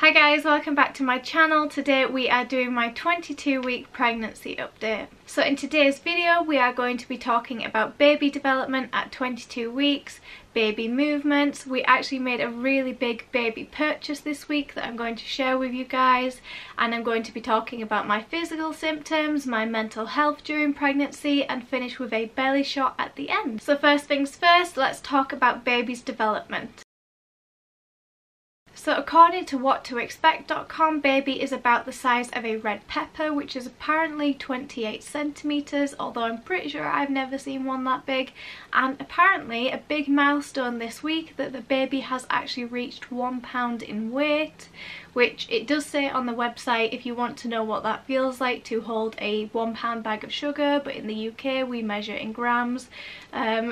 Hi guys, welcome back to my channel. Today we are doing my 22-week pregnancy update. So in today's video we are going to be talking about baby development at 22 weeks, baby movements. We actually made a really big baby purchase this week that I'm going to share with you guys, and I'm going to be talking about my physical symptoms, my mental health during pregnancy, and finish with a belly shot at the end. So first things first, let's talk about baby's development. So according to whattoexpect.com, baby is about the size of a red pepper, which is apparently 28 centimetres, although I'm pretty sure I've never seen one that big. And apparently a big milestone this week that the baby has actually reached 1 pound in weight, which it does say on the website if you want to know what that feels like to hold a 1 pound bag of sugar, but in the UK we measure in grams.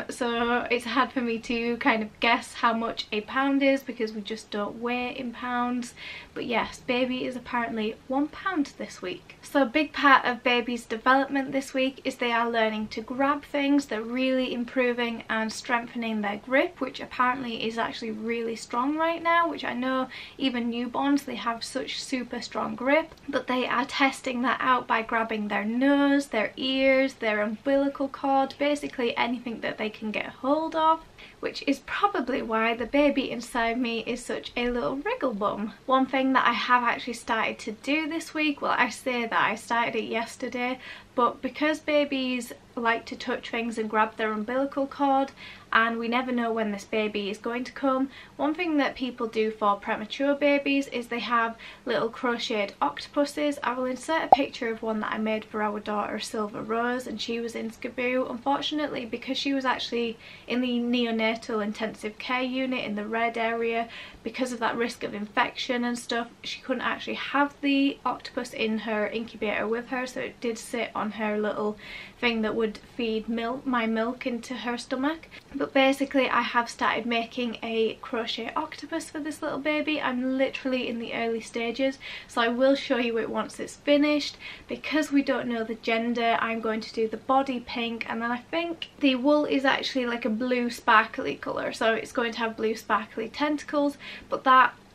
So it's hard for me to kind of guess how much a pound is because we just don't weigh in pounds. But yes, baby is apparently 1 pound this week. So a big part of baby's development this week is they are learning to grab things. They're really improving and strengthening their grip, which apparently is actually really strong right now, which I know even newborns, they have such super strong grip, but they are testing that out by grabbing their nose, their ears, their umbilical cord, basically anything that they can get hold of, which is probably why the baby inside me is such a little wriggle bum. One thing that I have actually started to do this week, well, I say that I started it yesterday, but because babies like to touch things and grab their umbilical cord, and we never know when this baby is going to come, one thing that people do for premature babies is they have little crocheted octopuses. I will insert a picture of one that I made for our daughter Silver Rose, and she was in SCBU. Unfortunately, because she was actually in the neonatal intensive care unit in the red area, because of that risk of infection and stuff, she couldn't actually have the octopus in her incubator with her, so it did sit on her little thing that would feed my milk into her stomach. But basically I have started making a crochet octopus for this little baby. I'm literally in the early stages, so I will show you it once it's finished. Because we don't know the gender, I'm going to do the body pink, and then I think the wool is actually like a blue sparkly colour, so it's going to have blue sparkly tentacles, but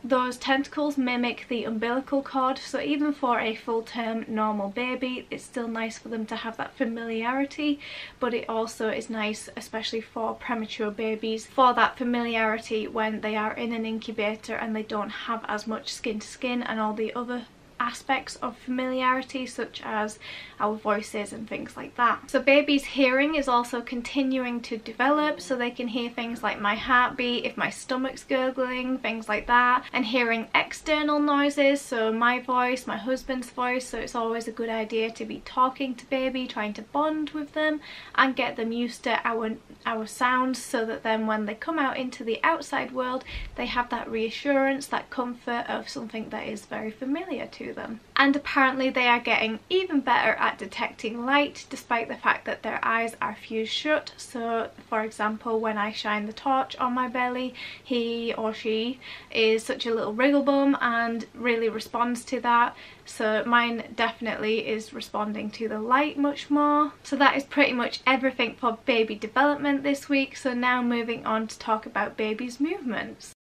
those tentacles mimic the umbilical cord, so even for a full-term normal baby it's still nice for them to have that familiarity, but it also is nice, especially for premature babies, for that familiarity when they are in an incubator and they don't have as much skin to skin and all the other aspects of familiarity such as our voices and things like that. So baby's hearing is also continuing to develop, so they can hear things like my heartbeat, if my stomach's gurgling, things like that, and hearing external noises, so my voice, my husband's voice. So it's always a good idea to be talking to baby, trying to bond with them and get them used to our sounds, so that then when they come out into the outside world they have that reassurance, that comfort of something that is very familiar to them. And apparently they are getting even better at detecting light, despite the fact that their eyes are fused shut. So for example, when I shine the torch on my belly, he or she is such a little wriggle bum and really responds to that. So mine definitely is responding to the light much more. So that is pretty much everything for baby development this week. So now moving on to talk about baby's movements.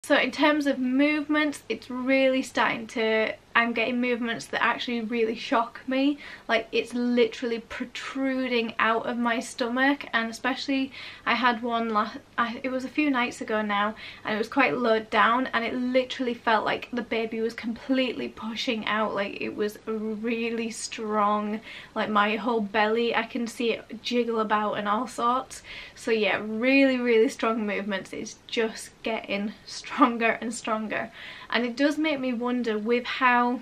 So in terms of movements, it's really starting to, I'm getting movements that actually really shock me. Like, it's literally protruding out of my stomach, and especially I had one it was a few nights ago now, and it was quite low down, and it literally felt like the baby was completely pushing out. Like, it was really strong, like my whole belly, I can see it jiggle about and all sorts. So yeah, really strong movements. It's just getting stronger and stronger, and it does make me wonder with how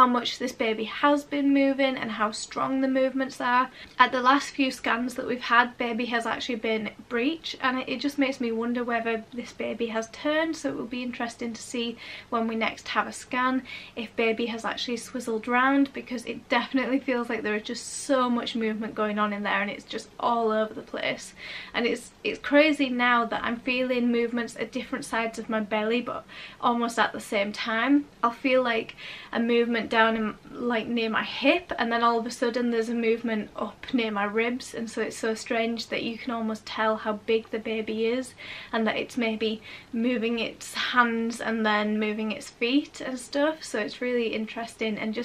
much this baby has been moving and how strong the movements are. At the last few scans that we've had, baby has actually been breech, and it just makes me wonder whether this baby has turned. So it will be interesting to see when we next have a scan if baby has actually swizzled round, because it definitely feels like there is just so much movement going on in there and it's just all over the place. And it's crazy now that I'm feeling movements at different sides of my belly but almost at the same time. I'll feel like a movement movement down in, like, near my hip, and then all of a sudden there's a movement up near my ribs, and so it's so strange that you can almost tell how big the baby is, and that it's maybe moving its hands and then moving its feet and stuff. So it's really interesting, and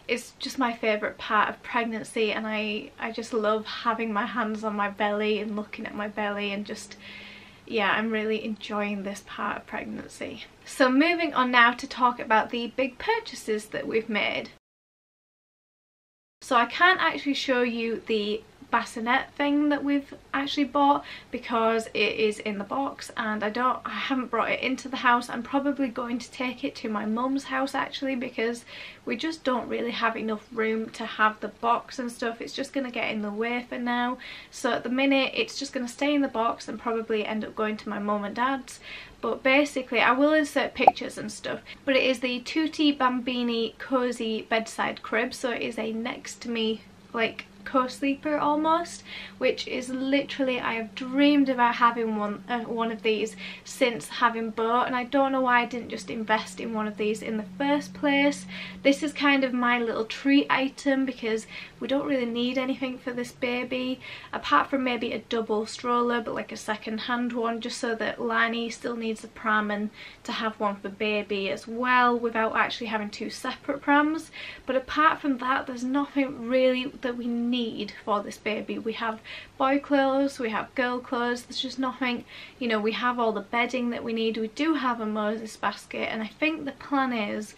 it's just my favourite part of pregnancy, and I just love having my hands on my belly and looking at my belly, and just, yeah, I'm really enjoying this part of pregnancy. So moving on now to talk about the big purchases that we've made. So I can't actually show you the bassinet thing that we've actually bought because it is in the box, and I haven't brought it into the house. I'm probably going to take it to my mum's house actually, because we just don't really have enough room to have the box and stuff. It's just going to get in the way for now, so at the minute it's just going to stay in the box and probably end up going to my mum and dad's. But basically, I will insert pictures and stuff, but it is the Tutti Bambini Cozy Bedside Crib, so it is a next to me, like, co-sleeper almost, which is literally, I have dreamed about having one of these since having Bo, and I don't know why I didn't just invest in one of these in the first place. This is kind of my little treat item because we don't really need anything for this baby apart from maybe a double stroller, but like a second hand one, just so that Lani still needs a pram and to have one for baby as well without actually having two separate prams. But apart from that, there's nothing really that we need for this baby. We have boy clothes, we have girl clothes, there's just nothing, you know. We have all the bedding that we need. We do have a Moses basket, and I think the plan is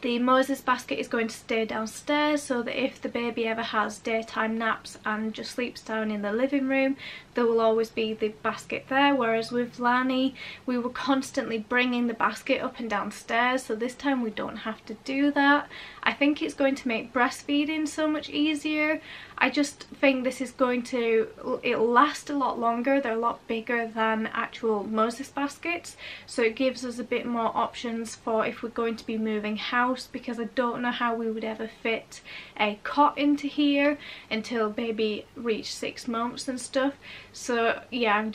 the Moses basket is going to stay downstairs, so that if the baby ever has daytime naps and just sleeps down in the living room, there will always be the basket there. Whereas with Lani, we were constantly bringing the basket up and downstairs, so this time we don't have to do that. I think it's going to make breastfeeding so much easier. I just think this is going to, it'll last a lot longer. They're a lot bigger than actual Moses baskets, so it gives us a bit more options for if we're going to be moving house, because I don't know how we would ever fit a cot into here until baby reached 6 months and stuff. So yeah,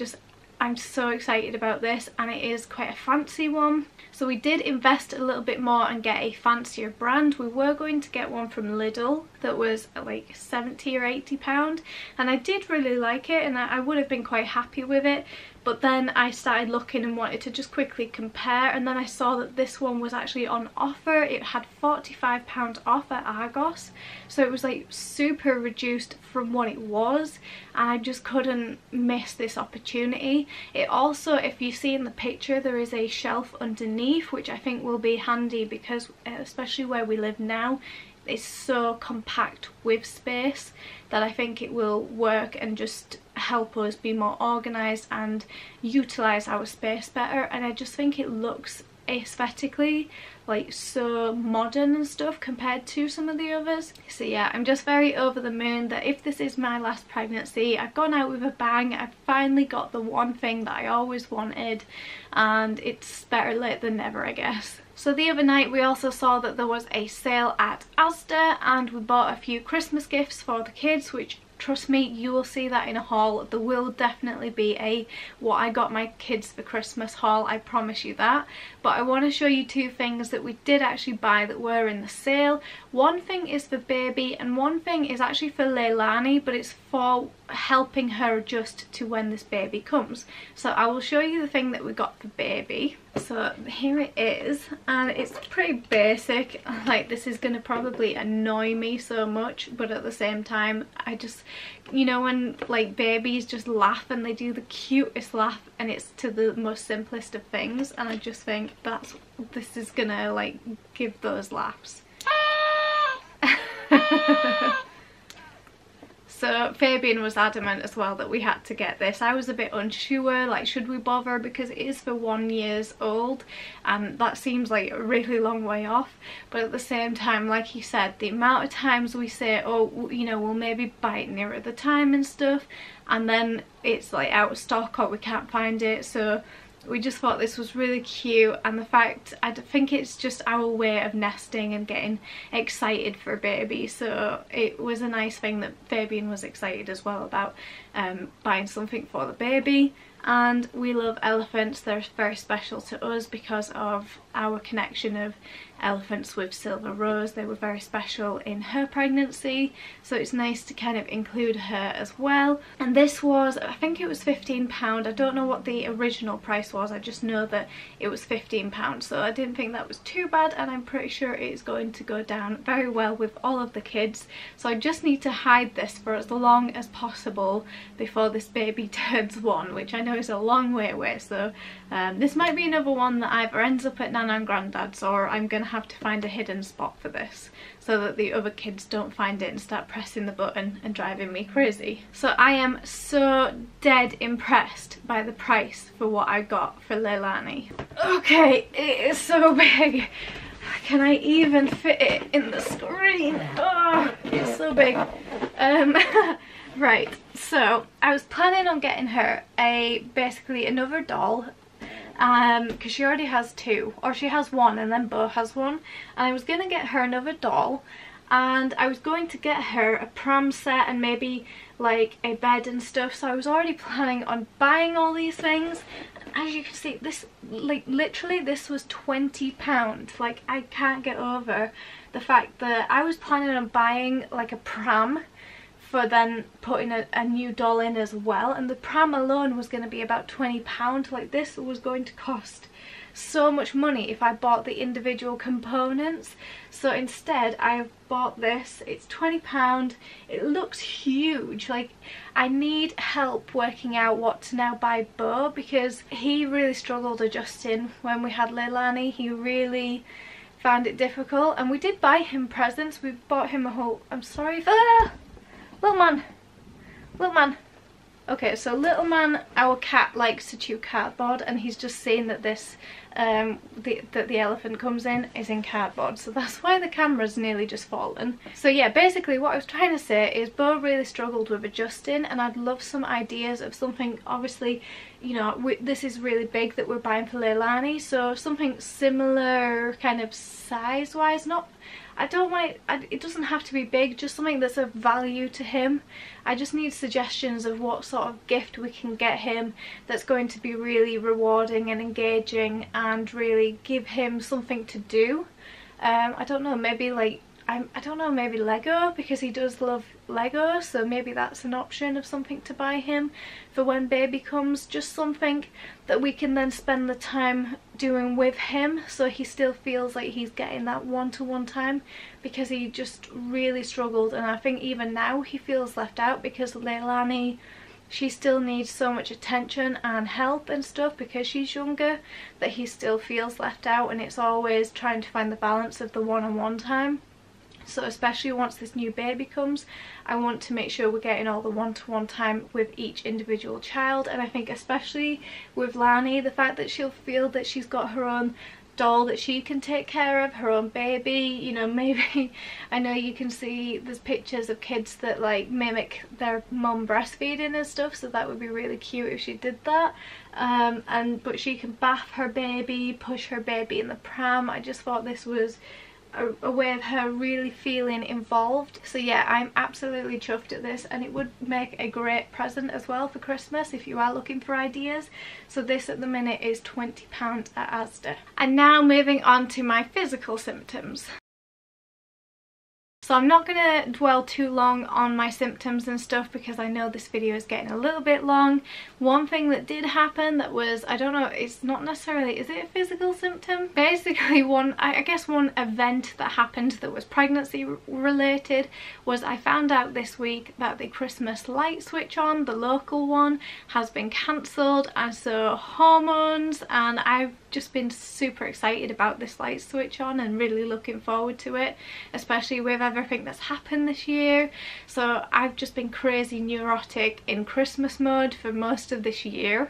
I'm so excited about this, and it is quite a fancy one. So we did invest a little bit more and get a fancier brand. We were going to get one from Lidl that was like £70 or £80, and I did really like it, and I would have been quite happy with it. But then I started looking and wanted to just quickly compare, and then I saw that this one was actually on offer. It had £45 off at Argos, so it was like super reduced from what it was, and I just couldn't miss this opportunity. It also, if you see in the picture, there is a shelf underneath, which I think will be handy because especially where we live now, it's so compact with space that I think it will work and just help us be more organised and utilise our space better. And I just think it looks aesthetically like so modern and stuff compared to some of the others. So yeah, I'm just very over the moon that if this is my last pregnancy, I've gone out with a bang. I've finally got the one thing that I always wanted, and it's better late than never, I guess. So the other night we also saw that there was a sale at Asda, and we bought a few Christmas gifts for the kids, which, trust me, you will see that in a haul. There will definitely be a what I got my kids for Christmas haul, I promise you that. But I want to show you two things that we did actually buy that were in the sale. One thing is for baby, and one thing is actually for Leilani, but it's for helping her adjust to when this baby comes. So I will show you the thing that we got for baby. So here it is, and it's pretty basic. Like, this is going to probably annoy me so much, but at the same time, I just, you know, when like babies just laugh and they do the cutest laugh, and it's to the most simplest of things, and I just think this is gonna like give those laughs. So Fabian was adamant as well that we had to get this. I was a bit unsure, like, should we bother, because it is for 1 year old and that seems like a really long way off. But at the same time, like he said, the amount of times we say, oh, you know, we'll maybe buy it nearer the time and stuff, and then it's like out of stock or we can't find it. So we just thought this was really cute, and the fact, I think it's just our way of nesting and getting excited for a baby, so it was a nice thing that Fabian was excited as well about buying something for the baby. and we love elephants. They're very special to us because of our connection of elephants with Silver Rose. They were very special in her pregnancy, so it's nice to kind of include her as well. And this was, I think it was £15. I don't know what the original price was, I just know that it was £15, so I didn't think that was too bad, and I'm pretty sure it's going to go down very well with all of the kids. So I just need to hide this for as long as possible before this baby turns 1, which I know is a long way away. So this might be another one that either ends up at Nana and Grandad's, or I'm gonna have to find a hidden spot for this so that the other kids don't find it and start pressing the button and driving me crazy. So I am so dead impressed by the price for what I got for Leilani. Okay, it is so big. Can I even fit it in the screen? Oh, it's so big. Right, so I was planning on getting her basically another doll, because she already has 2, or she has 1 and then Bo has 1, and I was going to get her another doll, and I was going to get her a pram set and maybe like a bed and stuff. So I was already planning on buying all these things. As you can see, this, like, literally this was £20. Like, I can't get over the fact that I was planning on buying like a pram for then putting a new doll in as well, and the pram alone was going to be about £20. Like, this was going to cost so much money if I bought the individual components. So instead I bought this. It's £20. It looks huge. Like, I need help working out what to now buy Bo, because he really struggled adjusting when we had Leilani. He really found it difficult, and we did buy him presents. We bought him a whole, I'm sorry, little man, little man. Okay, so little man, our cat, likes to chew cardboard, and he's just saying that this that the elephant comes in cardboard, so that's why the camera's nearly just fallen. So yeah, basically what I was trying to say is Bo really struggled with adjusting, and I'd love some ideas of something. Obviously, you know, this is really big that we're buying for Leilani, so something similar kind of size wise. Not, I don't want it doesn't have to be big, just something that's of value to him. I just need suggestions of what sort of gift we can get him that's going to be really rewarding and engaging and really give him something to do. I don't know, maybe like, I don't know, maybe Lego, because he does love Lego, so maybe that's an option of something to buy him for when baby comes. Just something that we can then spend the time doing with him, so he still feels like he's getting that one-to-one time, because he just really struggled, and I think even now he feels left out because Leilani, she still needs so much attention and help and stuff because she's younger, that he still feels left out, and it's always trying to find the balance of the one-on-one time. So especially once this new baby comes, I want to make sure we're getting all the one-to-one time with each individual child. And I think especially with Lani, the fact that she'll feel that she's got her own doll that she can take care of, her own baby, you know, maybe, I know you can see there's pictures of kids that like mimic their mum breastfeeding and stuff, so that would be really cute if she did that. But she can bath her baby, push her baby in the pram. I just thought this was a way of her really feeling involved. So yeah, I'm absolutely chuffed at this, and it would make a great present as well for Christmas if you are looking for ideas. So this at the minute is £20 at Asda. And now moving on to my physical symptoms. So I'm not going to dwell too long on my symptoms and stuff because I know this video is getting a little bit long. One thing that did happen that was, I don't know, it's not necessarily, is it a physical symptom? Basically I guess one event that happened that was pregnancy related was I found out this week that the Christmas light switch on, the local one, has been cancelled, and so hormones, and I've just been super excited about this light switch on and really looking forward to it, especially with everything that's happened this year. So I've just been crazy neurotic in Christmas mode for most of this year,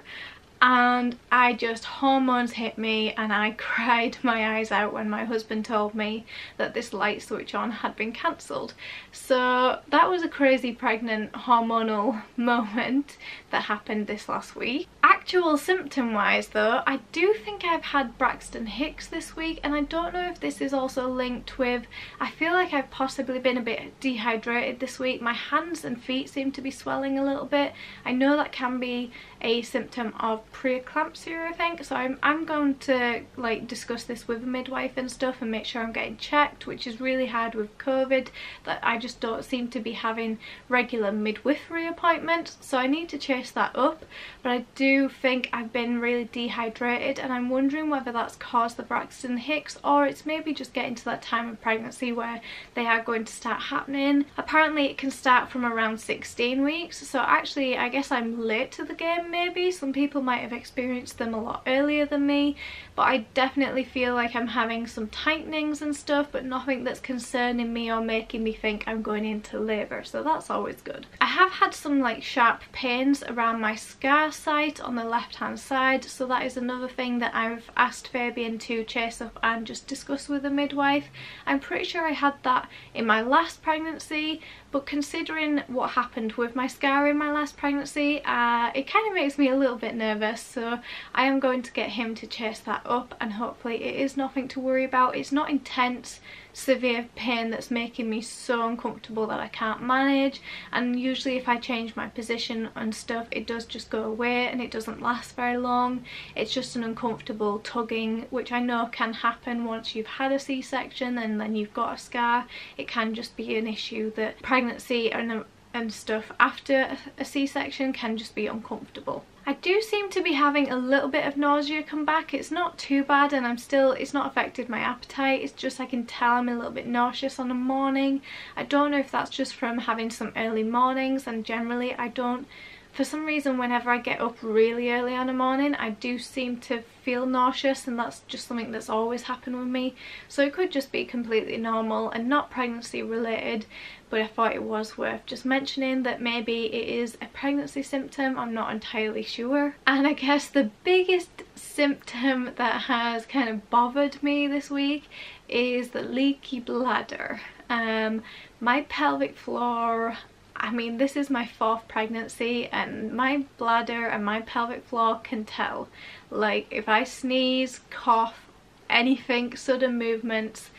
and hormones hit me, and I cried my eyes out when my husband told me that this light switch on had been cancelled. So that was a crazy pregnant hormonal moment that happened this last week. Actual symptom wise though, I do think I've had Braxton Hicks this week, and I don't know if this is also linked with, I feel like I've possibly been a bit dehydrated this week. My hands and feet seem to be swelling a little bit. I know that can be a symptom of preeclampsia, I think, so I'm going to like discuss this with a midwife and stuff and make sure I'm getting checked, which is really hard with COVID, that I just don't seem to be having regular midwifery appointments, so I need to chase that up. But I do think I've been really dehydrated, and I'm wondering whether that's caused the Braxton Hicks, or it's maybe just getting to that time of pregnancy where they are going to start happening. Apparently it can start from around 16 weeks, so actually I guess I'm late to the game maybe. Some people might have experienced them a lot earlier than me, but I definitely feel like I'm having some tightenings and stuff, but nothing that's concerning me or making me think I'm going into labour, so that's always good. I have had some like sharp pains around my scar site on the left hand side, so that is another thing that I've asked Fabian to chase up and just discuss with a midwife. I'm pretty sure I had that in my last pregnancy, but considering what happened with my scar in my last pregnancy, it kind of makes me a little bit nervous, so I am going to get him to chase that up, and hopefully it is nothing to worry about. It's not intense severe pain that's making me so uncomfortable that I can't manage, and usually if I change my position and stuff it does just go away and it doesn't last very long. It's just an uncomfortable tugging, which I know can happen once you've had a C-section and then you've got a scar. It can just be an issue that pregnancy and stuff after a C-section can just be uncomfortable. I do seem to be having a little bit of nausea come back. It's not too bad, and it's not affected my appetite. It's just I can tell I'm a little bit nauseous on a morning. I don't know if that's just from having some early mornings, and generally I don't, for some reason whenever I get up really early on a morning I do seem to feel nauseous, and that's just something that's always happened with me. So it could just be completely normal and not pregnancy related, but I thought it was worth just mentioning that maybe it is a pregnancy symptom. I'm not entirely sure. And I guess the biggest symptom that has kind of bothered me this week is the leaky bladder. My pelvic floor, I mean, this is my 4th pregnancy and my bladder and my pelvic floor can tell. Like if I sneeze, cough, anything, sudden movements,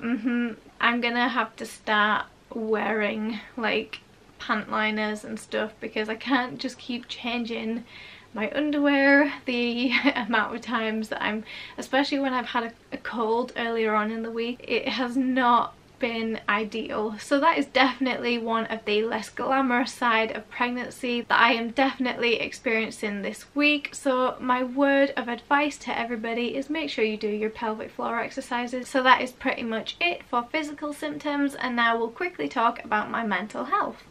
I'm gonna have to start wearing like pant liners and stuff, because I can't just keep changing my underwear the amount of times that especially when I've had a cold earlier on in the week. It has not been ideal. So that is definitely one of the less glamorous side of pregnancy that I am definitely experiencing this week. So my word of advice to everybody is make sure you do your pelvic floor exercises. So that is pretty much it for physical symptoms, and now we'll quickly talk about my mental health.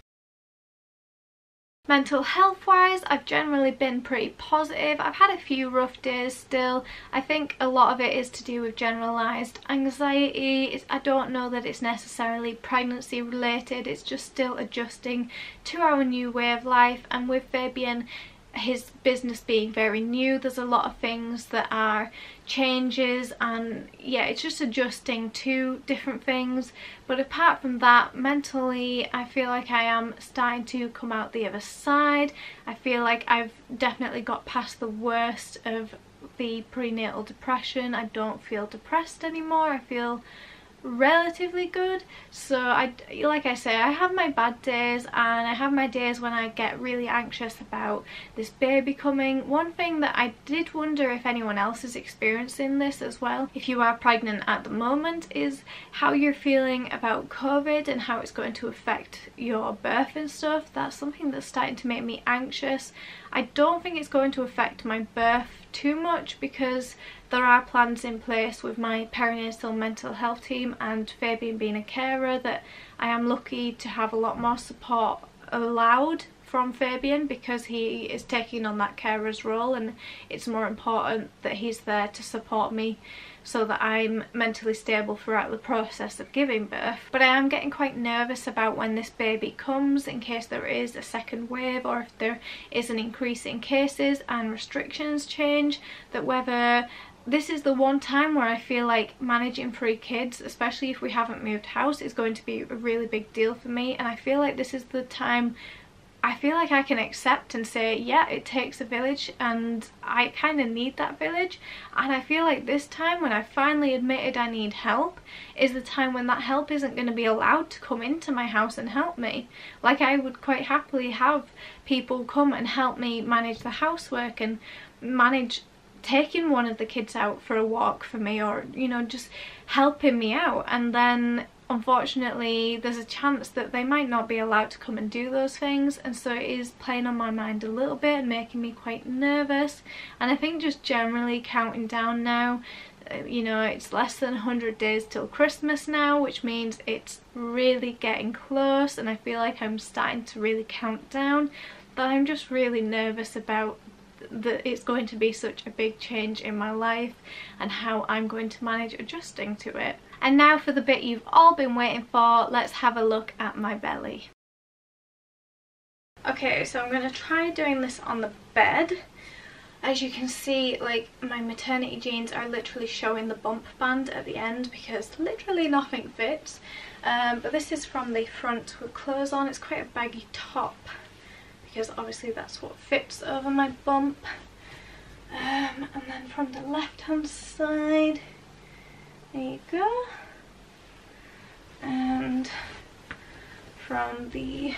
Mental health wise, I've generally been pretty positive. I've had a few rough days still. I think a lot of it is to do with generalised anxiety. I don't know that it's necessarily pregnancy related, it's just still adjusting to our new way of life, and with Fabian, his business being very new, there's a lot of things that are changes, and yeah, it's just adjusting to different things. But apart from that, mentally I feel like I am starting to come out the other side. I feel like I've definitely got past the worst of the prenatal depression. I don't feel depressed anymore. I feel relatively good. So like I say, I have my bad days and I have my days when I get really anxious about this baby coming. One thing that I did wonder if anyone else is experiencing this as well, if you are pregnant at the moment, is how you're feeling about COVID and how it's going to affect your birth and stuff. That's something that's starting to make me anxious. I don't think it's going to affect my birth too much because there are plans in place with my perinatal mental health team and Fabian being a carer that I am lucky to have a lot more support allowed from Fabian, because he is taking on that carer's role, and it's more important that he's there to support me so that I'm mentally stable throughout the process of giving birth. But I am getting quite nervous about when this baby comes, in case there is a second wave or if there is an increase in cases and restrictions change, that whether this is the one time where I feel like managing 3 kids, especially if we haven't moved house, is going to be a really big deal for me. And I feel like this is the time I feel like I can accept and say, yeah, it takes a village and I kind of need that village. And I feel like this time when I finally admitted I need help is the time when that help isn't going to be allowed to come into my house and help me. Like, I would quite happily have people come and help me manage the housework and manage taking one of the kids out for a walk for me, or, you know, just helping me out. And then unfortunately there's a chance that they might not be allowed to come and do those things, and so it is playing on my mind a little bit and making me quite nervous. And I think just generally counting down now, you know, it's less than 100 days till Christmas now, which means it's really getting close, and I feel like I'm starting to really count down, that I'm just really nervous about that it's going to be such a big change in my life and how I'm going to manage adjusting to it. And now for the bit you've all been waiting for, let's have a look at my belly. Okay, so I'm going to try doing this on the bed. As you can see, like, my maternity jeans are literally showing the bump band at the end because literally nothing fits. But this is from the front with clothes on. It's quite a baggy top, because obviously that's what fits over my bump. And then from the left hand side, there you go. And from the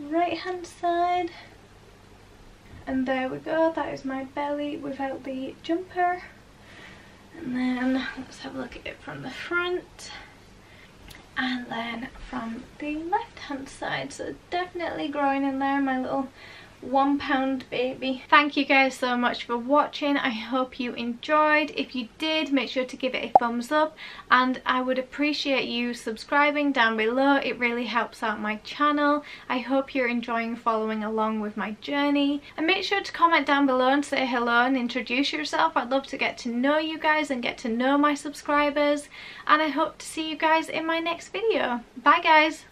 right hand side, and there we go, that is my belly without the jumper. And then let's have a look at it from the front. And then from the left hand side, so definitely growing in there, my little 1 pound baby. Thank you guys so much for watching. I hope you enjoyed. If you did, make sure to give it a thumbs up, and I would appreciate you subscribing down below. It really helps out my channel. I hope you're enjoying following along with my journey, and make sure to comment down below and say hello and introduce yourself. I'd love to get to know you guys and get to know my subscribers, and I hope to see you guys in my next video. Bye guys.